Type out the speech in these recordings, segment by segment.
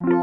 Assembly,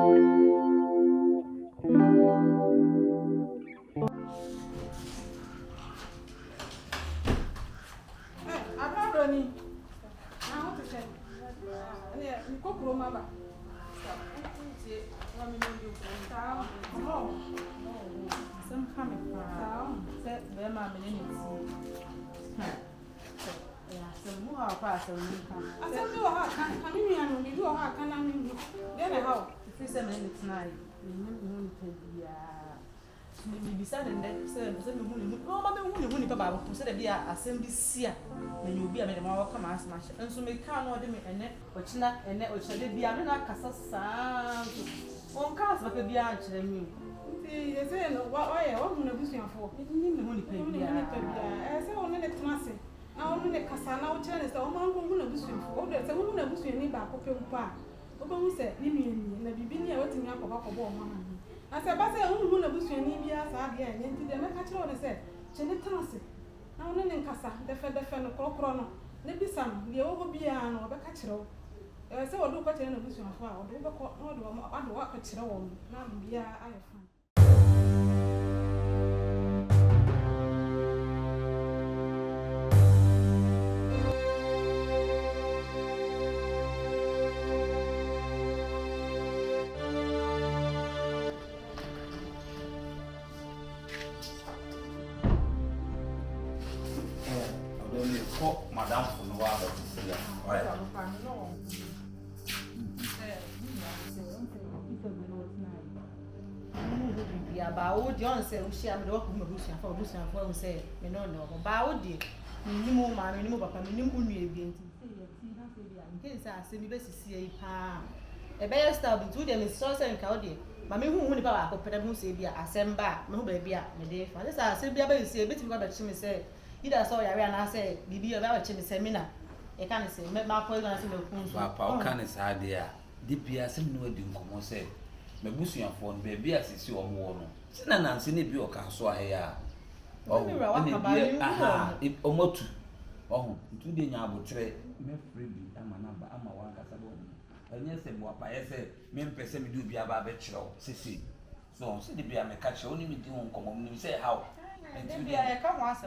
when you be a man, I'll come as much, and so make can't order me and Ochina and Ochina be a man, Cassa sound. One cast like a bianch than me. They say, why I want to be for only pay. I say, only the classic. Now, only the Cassana, Chinese, the woman who will be swim for the woman who will swim back up your pa. Open said, Nimmy, and the Bibinia waiting up about a woman. I said, but I won't want to be swim as I get, and did the catch on and said, Jenny Tansi. Now, none in Cassa, the Fed of Crono, maybe some, the overbean or the catcher. So I'll do better in a vision of our do work at Chiro, not be I find. Madam for no other. About John said, she am the Bushia for say, me no, about it. Minimum, my minimum, Papa, minimum, in case I see me best see a bear star between them is saucer and cowdy. Mammy, who won't about a pedal say, be a samba, no baby, my dear. This I say, be a say, bit about Chimmy say. Either saw ya and I say, be about Chimmy seminar. I can't say, make my poison as in the Papa, can is idea. DPS, some no didn't come say. My bushing phone, baby, as is your more. Sina Nancy, be or can so here. Oh, if Omotu. Oh, 2 days I will trade. Me free, I'm a number, I'm a one casabo. And yes, and what I say, men person do be about bachelor, Sissy. So, see the be a catch only me doing come on, you say how. And be I come once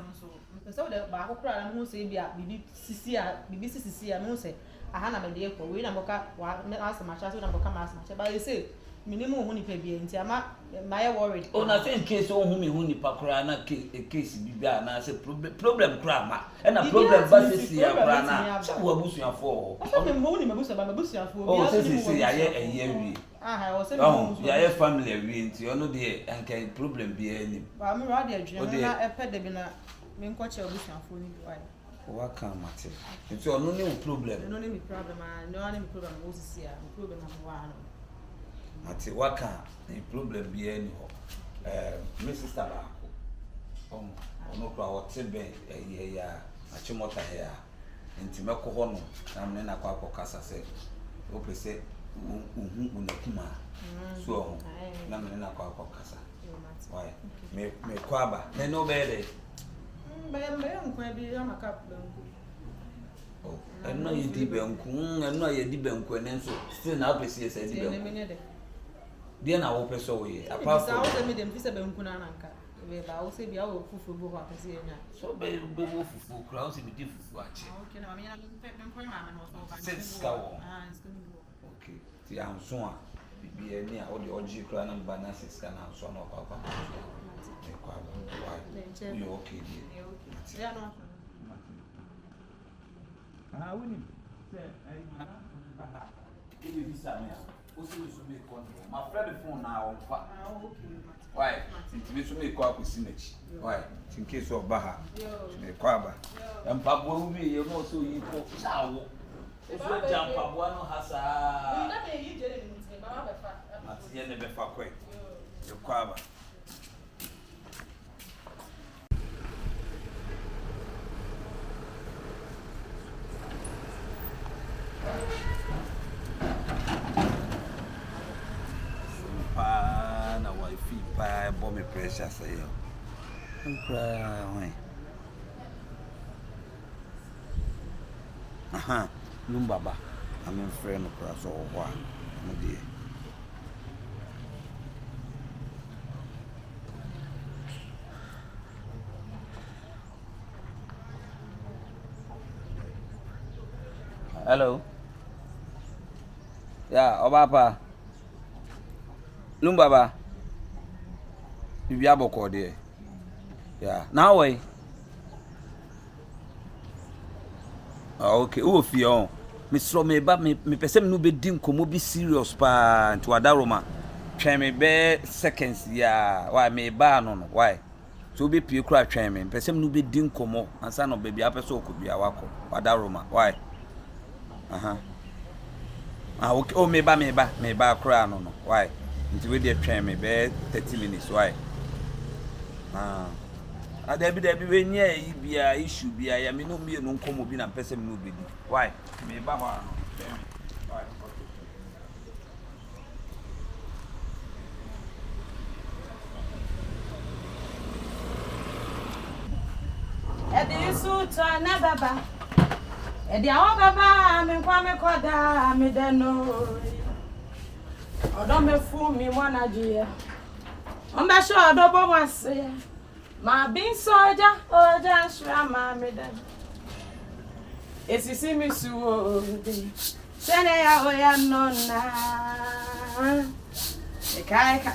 so the Baho crowd and who say be a BBC, and who say, I had a dear for we and Boca, ask my child and become as much. But you say, minimum honey baby and Tiama, my worried. Oh, nothing case on whom you pakra a case be and I said problem grammar and a problem buses here, Brana. So what was your for? I'm moaning my bush about my bush for. Oh, since say I year. I was saying, oh, your family agreement, you know, the and can problem be any. I'm rather a pet the dinner, mean coach your bush for me. What can matter? It's your no problem. No name problem, no name problem was here, problem number one. Ati waka the problem be any Mrs. Tabako. No crowd tebe ya achimota here. Nti meko hono na me na kwa kasa se. O pese unakuma. So na me na kwa kasa. Why? Me kwaba. Me no bele. Mbe nkwa bi amaka benku. Oh, eno ye di benku, eno ye di benku enso. Still na pese se di benku. Dia na wo peso we apart from so me dem fisa be nkuna nanka we ba wo se bia wo fufu bo kwa pese nya so be wo fufu kra wo se bi di fufu ache okay na mama nya pe nko ma me no so ba ska wo ska wo okay ti anso a bibi eni a wo de oji kra na ba na ska na anso na kwa e kwa ba you okay dia ya no wini se ai mana ibi bisa me also to make control. My friend phone now on fire. Why? Since we make up with Sinach. Why? In case of Baha. Make Quaba. And Papa will be, you know, so you go. Now, if you jump up one has a. Not the end of the far quick. You Quaba. Na wife pa bomb pressure say yo. Aha, lumbaba. I'm in friend of so wa. No dey. Hello. Yeah, Obapa. Lumbaba. Bibia boko there. Yeah. Now way. Okay, who of you? Miss Rome, but me person no be dim komo be serious pa to Adaroma. Try me be seconds, yeah. Why me ba no? Why? So be pure cry try me. Person no be dim komo. And son of baby, apeso could be a wako. Adaroma. Why? Okay. Oh, me ba cry no. Why? Until we dey try me be 30 minutes. Why? Debbie when ye be a issue be I am no be no come be na person no be. Why? Me ba ho why? Edi su to na baba. Edi awon baba me kwa me koda me de no. Odo me fu mi mo na je. On ba sho odo bo wase. Ma bin soja oja shra ma me de. Esisi mi su o de. Sene ya o ya no na.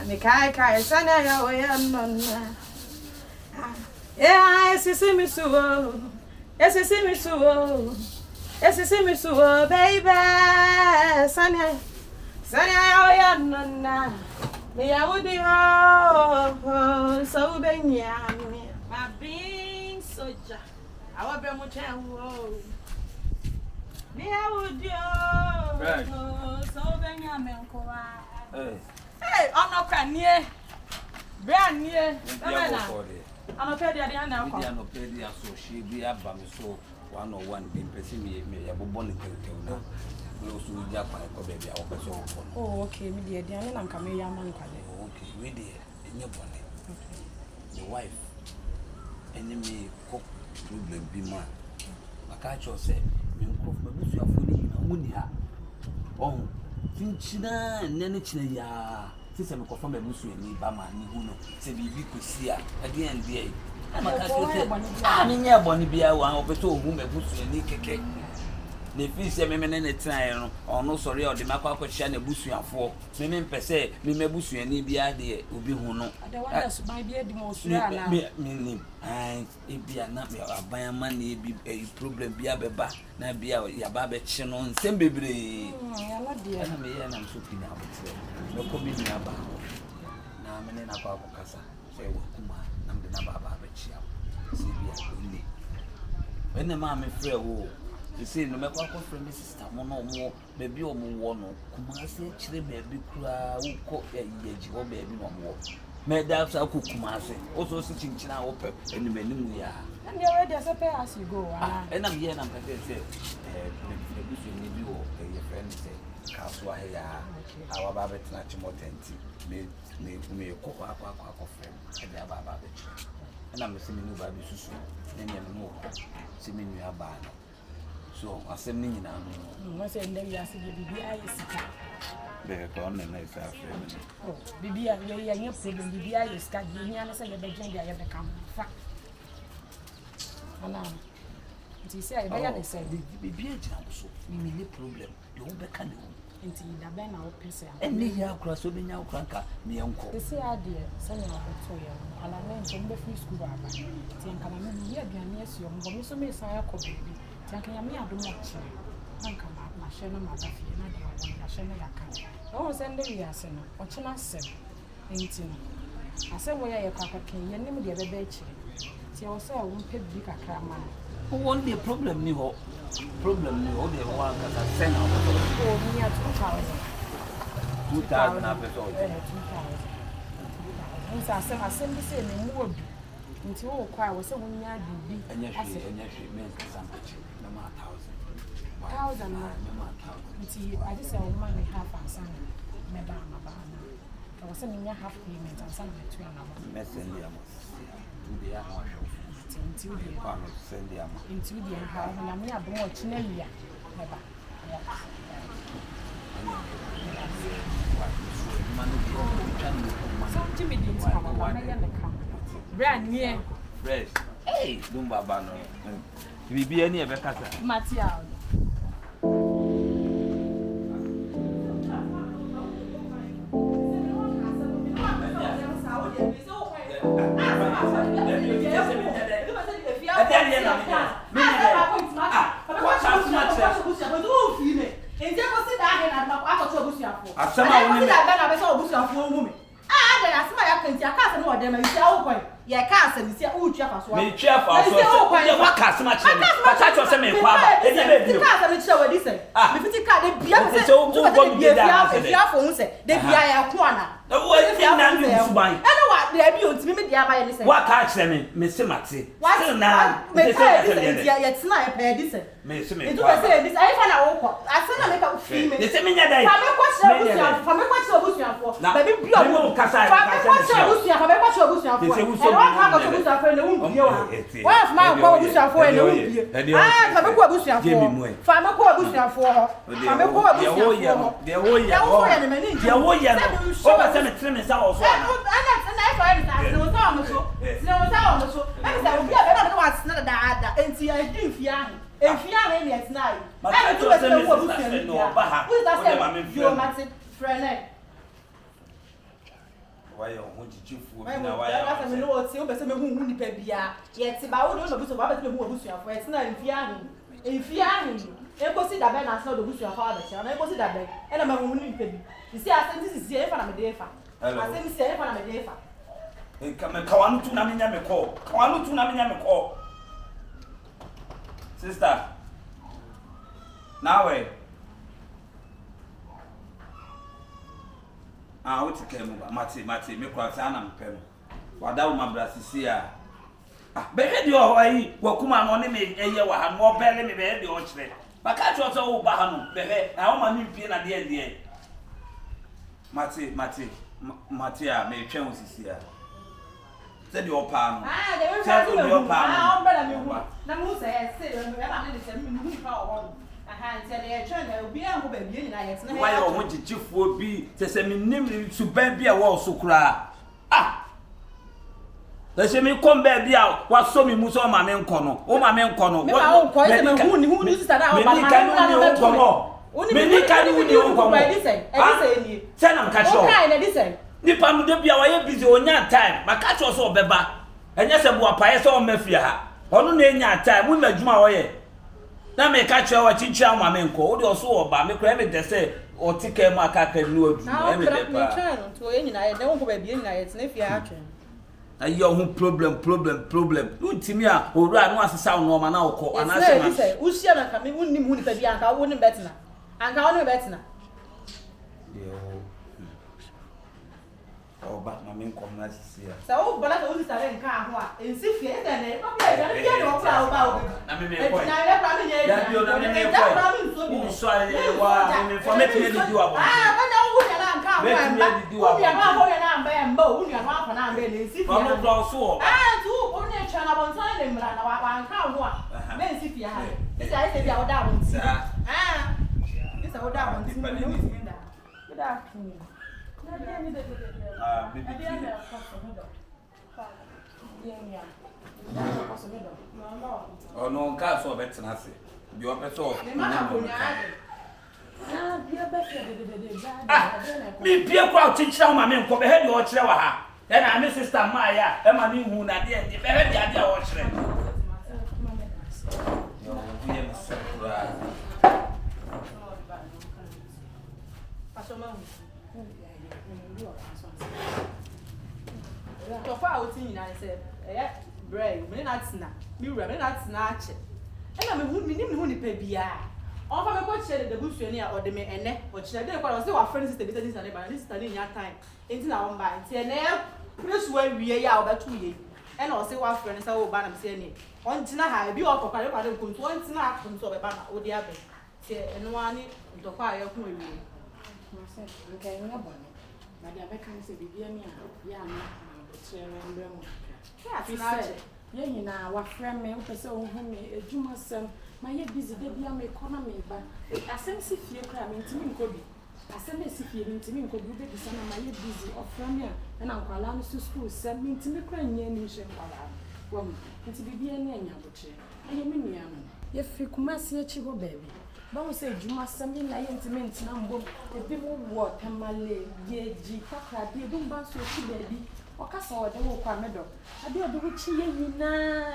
Me kai sene ya o ya no na. Yeah, esisi mi su o. Esisi mi su o. Esisi mi su o baby. Sene ya o ya no na. Me ya wudi ho so benya me. Ma bin soja. Awa be mo chen wo. Me ya wudi ho so benya me nko wa. Hey, ono kwa nie. Bra nie. Ano pedi ade ana kwa. Ano pedi aso she bi aba me so 101 bi person me ya bobo ne keke na. Also ja kwa ko baby a opeso wo. Oh, okay, me dey ade na nka me ya man kwale. Okay, we dey enye bone. The wife enemy cook problem bi ma. Maka cho say me nko ma busu afoni na muni ha. Oh, tinchina nene china ya. Sisi me kofa me busu eni ba ma ni hu no. Se bibi kosi a ade en dey. Maka cho say me nya bone bia wa opeso ohu me busu eni keke. Ne fi se me ne tran no ono sori o de makwa akohia na busuafo me mpese me mabusuani bia de obi hu no ade wanda so ban bia di mo sura na me ni ai e bia na me aban ama na e problem bia beba na bia ya ba be chi no nsem bebre ya la dia na me ya na so pina abotre no ko bi ni aba na me ne na kwa akokasa se wo kuma na me na ba be chi am se bia ni when ma me frɛ wo. You see, no matter what friend sister, mono more, baby or more, no, Kumasi, chile baby, cry, who cook a yeji or baby no more. Made that I cook Kumasi, also sitting China open, and the menu we are. And you're ready as a pair as you go. And I'm here and I'm going to say, maybe you need you or your friend say, Casua here, our baby snatch more tenti, me cook a friend, and the Baba. And I'm assuming you baby Susu, and you know, seeming you are bad. So, asem ni nyina no. Mo se ndem ya se bibia yesika. Be ko on na isa afre. Oh, bibia ye nya problem bibia yesika ye nya na se ye be gyan dia ye be kam. Fa. Ana. Nti se ay be ya de se bibia gina so. Ni ni problem. Yo be ka ne ho. Nti da be na wo pese a. Eni ya akura so be nya akura nka me enko. Se ade se na obeto ye. Ala na nti mbe free school aba. Ti enka na me ye aduane asu mo me so me san yakọ bibi. Tianka ya me adom oche. Nanka ma hye no ma dafie na de won na hye no yaka. No se nde wi ase no. Oche na asem. Enti no. Asem wo ye kwakwaken ye nim de bebe akire. Ti wo se wo mpe bibi kakra ma. One day problem ni ho. Problem ni ho de wa ka sa send out. Oh, me at 2000 na peso. 2000. Nsa asem bi se ne mu obi. Nti wo kwa wo se wonya bibi. Enya hwe men sample. Na ma 1000 na. Nti I just say o man half answer. Me ba ma ba na. I was saying half payment and some between na. Messenger am. Tu dia ha hwe. Nti wo dia. Kwa no send dia ma. Nti wo dia ha na me adom o chine lia. Me ba. So Jimmy didn't come on. I am come. Brand new. Fresh. Hey, don't baba no. Bibi ani e be kasa. Material. What catch them? Miss Matty. What now? Me say me. Do I say this? I find out. I said I make up female. They say me that. From me question Obusia for. Baby, you are no Kasa. From me question Obusia for. Me question Obusia for. And one part of Obusia for the womb. One of my Obusia for the womb. Ah, from me Obusia for. From me Obusia for. From me Obusia for. The whole year. The whole year. Over 7 trimmings out. Sister, now what you came over? Mati, me cross an pen. What that my brother here? Behead your way, Wakuma on me, a year, and more belly me behead the orchard. But catch us all Bahano, behead, I want my new pin at the end. Matia, may chance is here. Said your palm. Said your palm. Namu says, why I want you chief would be to send me name to baby a wall so cry. Ah! The same come baby out. What so me muso my men corner? Oh, my men corner. What who is that? Many can do you come by this end. Send them catch all. Nipa mu de bia wa busy on your time. Ma catch us all beba. Enya se bo apaye se o mafia ha. Onu na enya time. Mu madwuma wo ye. Na me catch you wa chinchia ma me nko. Wo de so oba me kra me de say o tike ma aka ka nu adu. Na me de pa. To enyi na ye de won ko ba bia enyi na ye tena fia atwe. Ayi ohun problem. Untimi a owura no asesa no ma na wokọ anase ma. Say usia na ka me wonnim hu ni pa bia anka wonnim betina. Anka wonnim betina. Oh, but my main commerce is here. So, but I only started in car. In 6 years, and I don't know about it. I mean, I oh no, can't so better than you are better. Me be a crowd teach down my men for head your chair. Then I miss Sister Maya, and my new moon at the end. If I had the idea of so far out in I said, brave, me not snap, me not snatch it. And I mean, who need baby. All of my coach said the bush or the me and neck, which I did what I was our friends to this and this studying your time. Into our mind, say, this way we are about 2 years. And also our friends are over and saying, on tonight, be off of a part of once not from so about what the other. Say, and one to fire. Okay, no bonnet. Madame can't say, be near, yeah, yeah, now, what friend me, so whom a Juma son, my busy, they be a economy, but I sense if you cram into me, could be. I send a if you into me, could be the son of my busy or from here, and Uncle Lamus to school, send me to the crying nation. Well, it's be a name, I mean, if you come see a chivo baby. But we say Juma something like intimate number, the people walk and Malay, ye, G, Papa, they don't bounce your baby. wakasa ode wo kwa medo ade ode wo chi ye nyina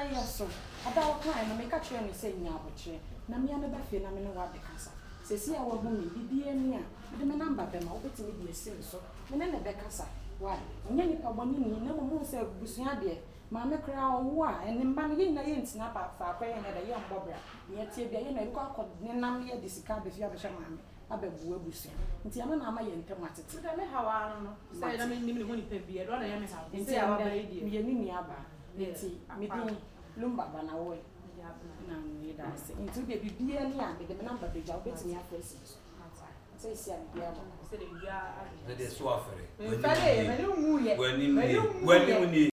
ya so ada wo kan na me ka kire ni se nya aboche na me ame ba fie na me no wa de kasa sesi a wo hu me bibie ni a de me number be ma wo betimi de esi so me ne be kasa wa nya ni pa boni ni na mo se busua de ma me kra wo a eni mba ne yin na ye ntina pa fa kwa ye na de ye mbobra ye tie bia ye na bi ko akọ ne nam ye de sika be fia be hye ma me abebu abusia nti ama na ama ye ntem atete da me hawa no say na me nim ne ho ni pa bia do na ye me hawa nti ama ye ni ni aba nti me din lumba bana wo na me da se nti be bibia ni a de me number be ja obetimi afresi say sia bibia mo say de bia de so afere me fa de me ni mu ye wani